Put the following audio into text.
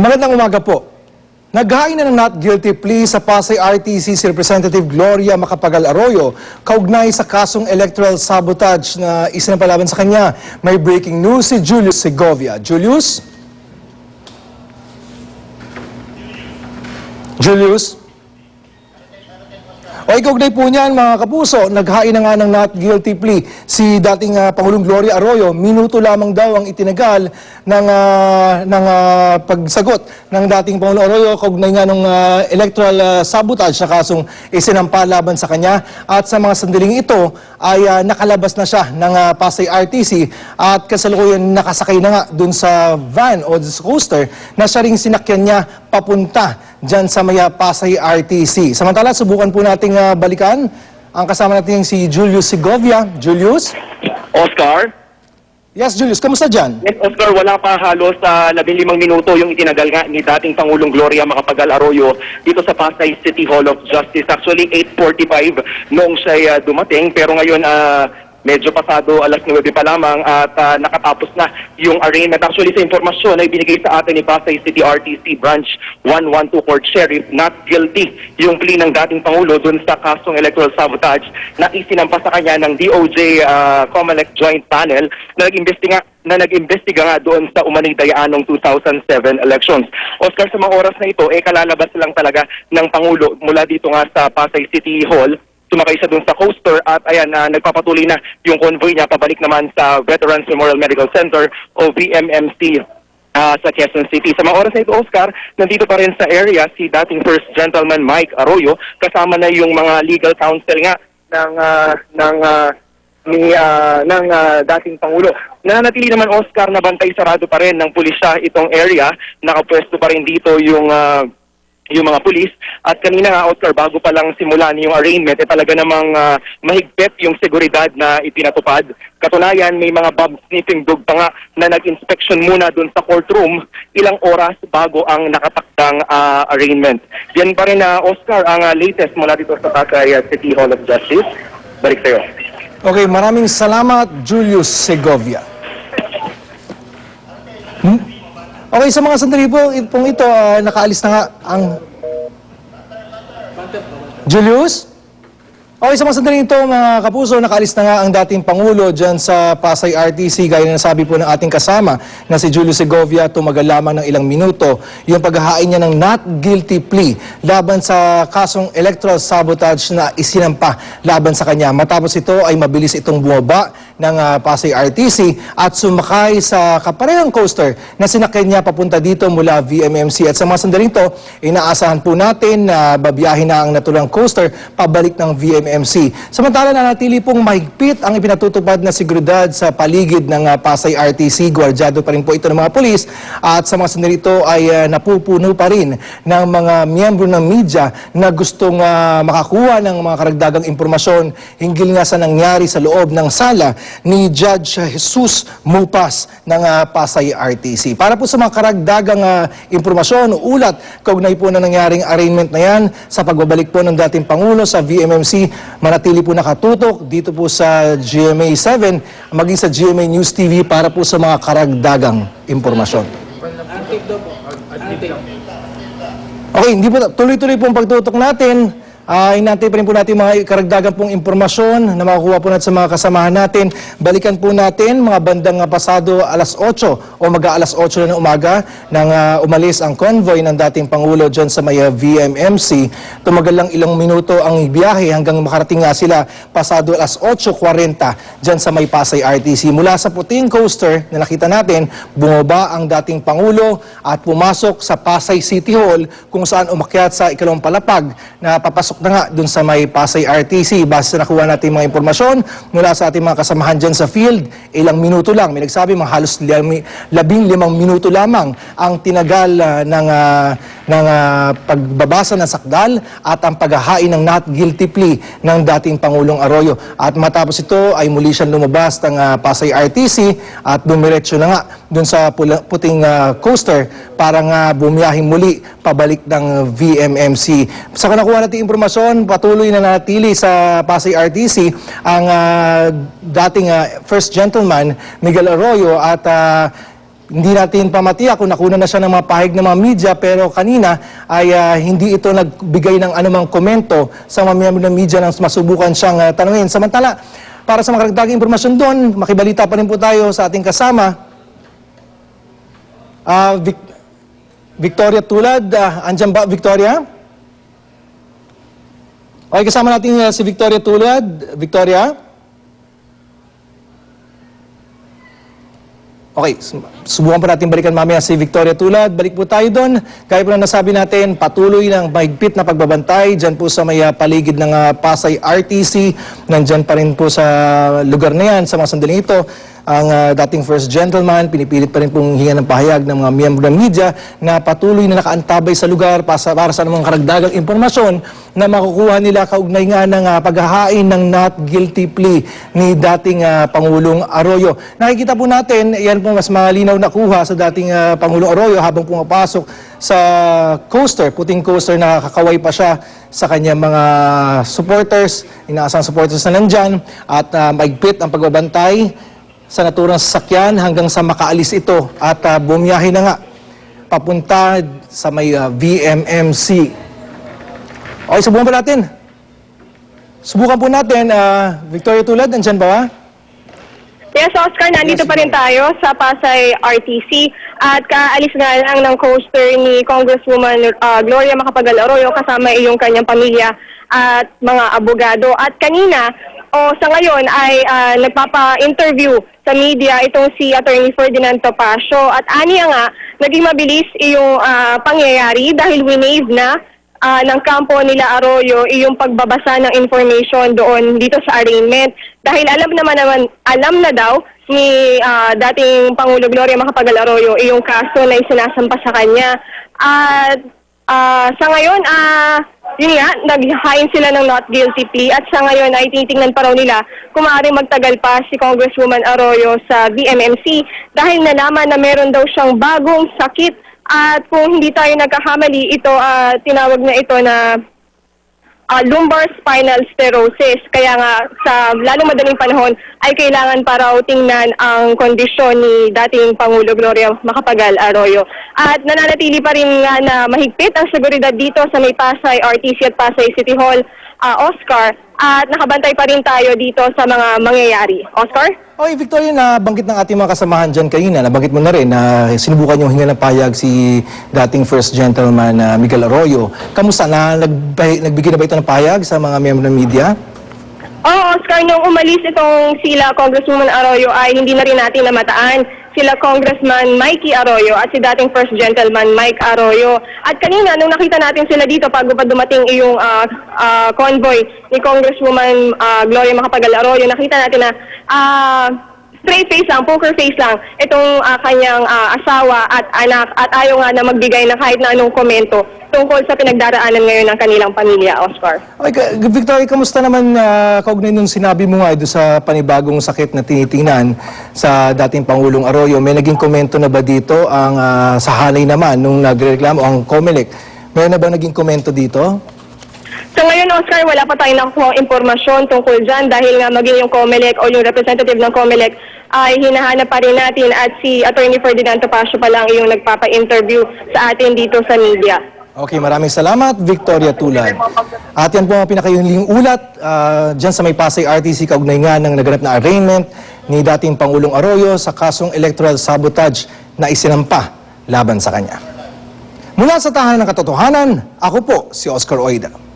Magandang umaga po. Naghain na ng not guilty plea sa Pasay RTC si Representative Gloria Macapagal Arroyo kaugnay sa kasong electoral sabotage na isinampalaban sa kanya. May breaking news si Julius Segovia. Julius? Julius? O ikaugnay po niyan mga kapuso, naghain na nga ng not guilty plea si dating Pangulong Gloria Arroyo. Minuto lamang daw ang itinagal ng pagsagot ng dating Pangulong Arroyo kaugnay nga ng electoral sabotage na kasong isinampa laban sa kanya. At sa mga sandaling ito ay nakalabas na siya ng Pasay RTC at kasalukuyan nakasakay na nga dun sa van o sa coaster na siya ring sinakyan niya papunta dyan sa may Pasay RTC. Samantala, subukan po nating balikan ang kasama natin si Julius Segovia. Julius? Oscar? Yes, Julius. Kamusta dyan? Yes, Oscar, wala pa halos sa 15 minuto yung itinagal nga ni dating Pangulong Gloria Macapagal Arroyo dito sa Pasay City Hall of Justice. Actually, 8:45 noong siya dumating, pero ngayon medyo pasado alas 9 pa lamang at nakatapos na yung arraignment. Actually, sa impormasyon ay binigay sa atin ni Pasay City RTC Branch 112 Court Sheriff, not guilty yung plea ng dating Pangulo dun sa kasong electoral sabotage na isinampa sa kanya ng DOJ COMELEC Joint Panel na nag-imbestiga nga doon sa umanay dayaanong 2007 elections. Oscar, sa mga oras na ito, kalalabas lang talaga ng Pangulo mula dito nga sa Pasay City Hall. Sumakay siya dun sa coaster at ayan, nagpapatuloy na yung convoy niya pabalik naman sa Veterans Memorial Medical Center o VMMC sa Quezon City. Sa mga oras na ito, Oscar, nandito pa rin sa area si dating First Gentleman Mike Arroyo, kasama na yung mga legal counsel nga ng dating Pangulo. Nanatili naman, Oscar, na bantay sarado pa rin ng pulisya itong area. Nakapwesto pa rin dito yung mga pulis. At kanina nga, Oscar, bago pa lang simulan yung arraignment, talaga namang mahigpit yung seguridad na ipinatupad. Katunayan, may mga bomb sniffing dog pa nga na nag-inspection muna dun sa courtroom ilang oras bago ang nakatakdang arraignment. Yan pa rin, Oscar, ang latest mula dito sa Pasay City Hall of Justice. Balik sa'yo. Okay, maraming salamat, Julius Segovia. Okay, sa mga sandali po, ito, nakaalis na nga ang... Julius? Okay, sa mga sandali ito, mga kapuso, nakaalis na nga ang dating Pangulo dyan sa Pasay RTC. Gaya na nasabi po ng ating kasama na si Julius Segovia, tumagal lamang ng ilang minuto yung paghahain niya ng not guilty plea laban sa kasong electoral sabotage na isinampa laban sa kanya. Matapos ito ay mabilis itong bumaba ng Pasay RTC at sumakay sa kaparehang coaster na sinakyan niya papunta dito mula VMMC. At sa mga sandaling ito, inaasahan po natin na babiyahin na ang natulang coaster pabalik ng VMMC. Samantala, nanatili pong mahigpit ang ipinatutupad na seguridad sa paligid ng Pasay RTC. Gwardyado pa rin po ito ng mga pulis at sa mga sandali ito ay napupuno pa rin ng mga miyembro ng media na gustong makakuha ng mga karagdagang impormasyon hinggil nga sa nangyari sa loob ng sala ni Judge Jesus Mupas ng Pasay RTC. Para po sa mga karagdagang impormasyon, ulat, kaugnay po na nangyaring arraignment na yan sa pagbabalik po ng dating Pangulo sa VMMC, manatili po nakatutok dito po sa GMA 7, maging sa GMA News TV para po sa mga karagdagang impormasyon. Okay, hindi po tuloy-tuloy po ang pagtutok natin. Inantay pa rin po natin mga karagdagan pong impormasyon na makukuha po natin sa mga kasamahan natin. Balikan po natin mga bandang pasado alas 8 o mag-aalas 8 na ng umaga nang umalis ang convoy ng dating Pangulo dyan sa may VMMC. Tumagal lang ilang minuto ang biyahe hanggang makarating nga sila pasado alas 8:40 dyan sa may Pasay RTC. Mula sa puting coaster na nakita natin, bumaba ang dating Pangulo at pumasok sa Pasay City Hall kung saan umakyat sa ikalawang palapag na papasok na nga dun sa may Pasay RTC. Base na nakuha natin mga impormasyon mula sa ating mga kasamahan dyan sa field, ilang minuto lang. May nagsabi mga halos 15 minuto lamang ang tinagal ng pagbabasa ng sakdal at ang paghahain ng not guilty plea ng dating Pangulong Arroyo. At matapos ito ay muli siyang lumabas ng Pasay RTC at dumiretso na nga dun sa puting coaster para nga bumiyahing muli pabalik ng VMMC. Sa nakuha natin impormasyon, patuloy na nanatili sa Pasay RTC ang dating First Gentleman Miguel Arroyo at Hindi natin pamatiyak kung nakuna na siya ng mga pahig ng mga media, pero kanina ay hindi ito nagbigay ng anumang komento sa mga miyembro ng media nang masubukan siyang tanungin. Samantala, para sa mga karagdagang impormasyon doon, makibalita pa rin po tayo sa ating kasama. Victoria Tulad, andyan ba Victoria? Okay, kasama natin si Victoria Tulad. Victoria? Okay, subukan pa natin balikan mamaya si Victoria Tulad. Balik po tayo doon. Gaya po na nasabi natin, patuloy ng mahigpit na pagbabantay dyan po sa may paligid ng Pasay RTC. Nandyan pa rin po sa lugar na yan, sa mga sandaling ito. Ang dating First Gentleman, pinipilit pa rin pong hinga ng pahayag ng mga miyembro ng media na patuloy na nakaantabay sa lugar para sa mga karagdagang impormasyon na makukuha nila kaugnay nga ng paghahain ng not guilty plea ni dating Pangulong Arroyo. Nakikita po natin, yan po mas malinaw na kuha sa dating Pangulong Arroyo habang pumapasok sa coaster, puting coaster na kakaway pa siya sa kanyang mga supporters, inaasang supporters na nandyan, at maigpit ang pagbabantay sa naturang sasakyan hanggang sa makaalis ito at bumiyahe na nga papunta sa may VMMC. Okay, subukan po natin. Subukan po natin. Victoria Tulad, nandyan ba? Yes, Oscar, nandito pa rin tayo sa Pasay RTC at kaalis nga lang ng coaster ni Congresswoman Gloria Macapagal Arroyo kasama iyong kanyang pamilya at mga abogado. At kanina, sa ngayon ay nagpapa-interview sa media itong si Attorney Ferdinand Topacio at aniya nga, naging mabilis iyong pangyayari dahil winave na ng kampo nila Arroyo yung pagbabasa ng information doon dito sa arraignment. Dahil alam na daw ni dating Pangulo Gloria Macapagal Arroyo yung kaso na isinasampa sa kanya. At sa ngayon, yun nga, nag-hain sila ng not guilty plea at sa ngayon ay titingnan pa raw nila kung maaaring magtagal pa si Congresswoman Arroyo sa VMMC dahil nalaman na meron daw siyang bagong sakit at kung hindi tayo nagkakamali, ito tinawag na ito na lumbar spinal stenosis. Kaya nga sa lalong madaling panahon ay kailangan pa raw tingnan ang kondisyon ni dating Pangulo Gloria Macapagal Arroyo. At nananatili pa rin nga na mahigpit ang seguridad dito sa may Pasay RTC at Pasay City Hall, Oscar. At nakabantay pa rin tayo dito sa mga mangyayari. Oscar? Okay, Victoria, nabanggit ng ating mga kasamahan dyan kanina, nabanggit mo na rin na sinubukan yung hinga ng pahayag si dating First Gentleman Miguel Arroyo. Kamusta na? Nagbigay na ba ito ng pahayag sa mga miyembro ng media? Oo, Oscar, nung umalis itong sila Congresswoman Arroyo ay hindi na rin natin namataan sila Congressman Mikey Arroyo at si dating First Gentleman Mike Arroyo. At kanina, nung nakita natin sila dito, bago pa dumating yung convoy ni Congresswoman Gloria Macapagal Arroyo, nakita natin na straight face lang, poker face lang, itong kanyang asawa at anak at ayaw nga na magbigay ng kahit na anong komento tungkol sa pinagdaraanan ngayon ng kanilang pamilya, Oscar. Okay, Victoria, kamusta naman kaugnay nung sinabi mo nga doon sa panibagong sakit na tinitingnan sa dating Pangulong Arroyo? May naging komento na ba dito ang sa halay naman nung nagreklamo ang COMELEC? May na ba naging komento dito? So ngayon, Oscar, wala pa tayong nakuha impormasyon tungkol dyan dahil nga maging yung COMELEC o yung representative ng COMELEC ay hinahanap pa rin natin at si Attorney Ferdinand Topacio pa lang yung nagpapa-interview sa atin dito sa media. Okay, maraming salamat, Victoria Tulad. At yan po ang pinakayuling ulat dyan sa may Pasay RTC kaugnay nga ng naganap na arraignment ni dating Pangulong Arroyo sa kasong electoral sabotage na isinampa laban sa kanya. Mula sa tahanan ng katotohanan, ako po si Oscar Oida.